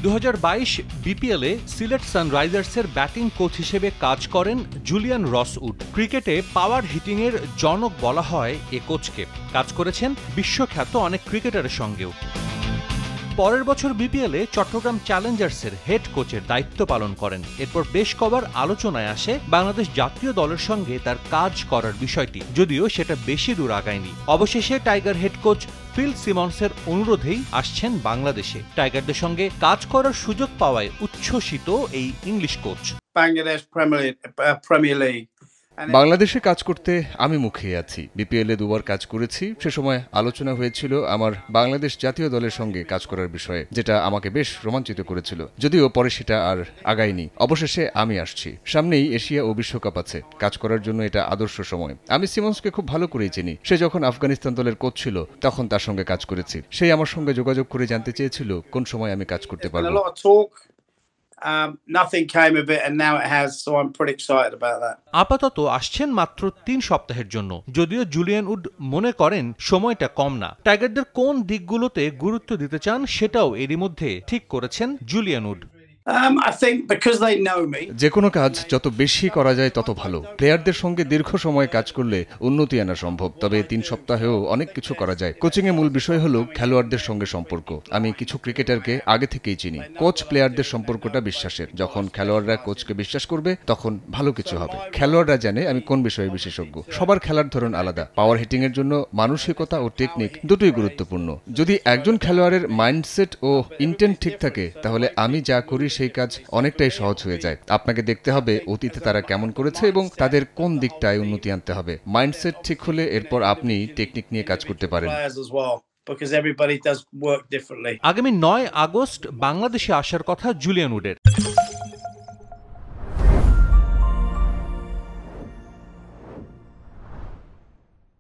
2022 বিপিএলে Sylhet সানরাইজার্সের batting coach হিসেবে কাজ করেন জুলিয়ান রস উড। ক্রিকেটে পাওয়ার হিটিংয়ের জনক বলা হয় এ কোচকে। কাজ করেছেন বিশ্বখ্যাত অনেক ক্রিকেটারের সঙ্গেও। পরের বছর বিপিএলে চট্টগ্রাম চ্যালেঞ্জার্সের হেড কোচের দায়িত্ব পালন করেন। এরপর বেশ কবার আলোচনায় আসে বাংলাদেশ জাতীয় দলের সঙ্গে তার কাজ করার বিষয়টি, যদিও সেটা বেশি দূর আগায়নি। অবশেষে টাইগার হেড কোচ ফিল সিমন্সের অনুরোধেই আসছেন বাংলাদেশে। টাইগারদের সঙ্গে কাজ করার সুযোগ পাওয়ায় উচ্ছ্বসিত এই English coach. Bangladesh premier league বাংলাদেশে কাজ করতে আমি মুখিয়ে আছি। বিপিএলে দুবার কাজ করেছি। সে সময় আলোচনা হয়েছিল আমার বাংলাদেশ জাতীয় দলের সঙ্গে কাজ করার বিষয়ে, যেটা আমাকে বেশ রোমাঞ্চিত করেছিল, যদিও পরে সেটা আর আগায়নি। অবশেষে আমি আসছি। সামনেই এশিয়া ও বিশ্বকাপ আছে। কাজ করার জন্য এটা আদর্শ সময়। আমি সিমন্সকে খুব ভালো করেই চিনি। সে যখন আফগানিস্তান দলের কোচ ছিল তখন তার সঙ্গে কাজ করেছি। সেই আমার সঙ্গে যোগাযোগ করে জানতে চেয়েছিল কোন সময় আমি কাজ করতে পারবো। nothing came of it and now it has, so I'm pretty excited about that. আপাতত আসছেন মাত্র 3 সপ্তাহের জন্য, যদিও জুলিয়ান উড মনে করেন সময়টা কম না। টাইগারদের কোন দিকগুলোতে গুরুত্ব দিতে চান সেটাও এরই মধ্যে ঠিক করেছেন Julian would. I think because they know me. যে কোনো কাজ যত বেশি করা যায় তত ভালো। প্লেয়ারদের সঙ্গে দীর্ঘ সময় কাজ করলে উন্নতি আনা সম্ভব, তবে 3 সপ্তাহেও অনেক কিছু করা যায়। কোচিংয়ে মূল বিষয় হলো খেলোয়াড়দের সঙ্গে সম্পর্ক। আমি কিছু ক্রিকেটারকে আগে থেকেই চিনি। কোচ প্লেয়ারদের সম্পর্কটা বিশ্বাসের। যখন খেলোয়াড়রা কোচকে বিশ্বাস করবে তখন ভালো কিছু হবে। খেলোয়াড়রা জানে আমি কোন বিষয়ে বিশেষজ্ঞ। সবার খেলার ধরন আলাদা। পাওয়ার হিটিং এর জন্য মানসিকতা ও টেকনিক দুটোই গুরুত্বপূর্ণ। যদি একজন খেলোয়াড়ের মাইন্ডসেট ও ইন্টেন্ট ঠিক থাকে, তাহলে আমি যা করি সেই কাজ অনেকটাই সহজ হয়ে যায়। আপনাকে দেখতে হবে অতীতে তারা কেমন করেছে এবং তাদের কোন দিকটায় উন্নতি আনতে হবে। মাইন্ডসেট ঠিক হলে এরপর আপনি টেকনিক নিয়ে কাজ করতে পারেন। আগামী 9 আগস্ট বাংলাদেশে আসার কথা জুলিয়ান উডের।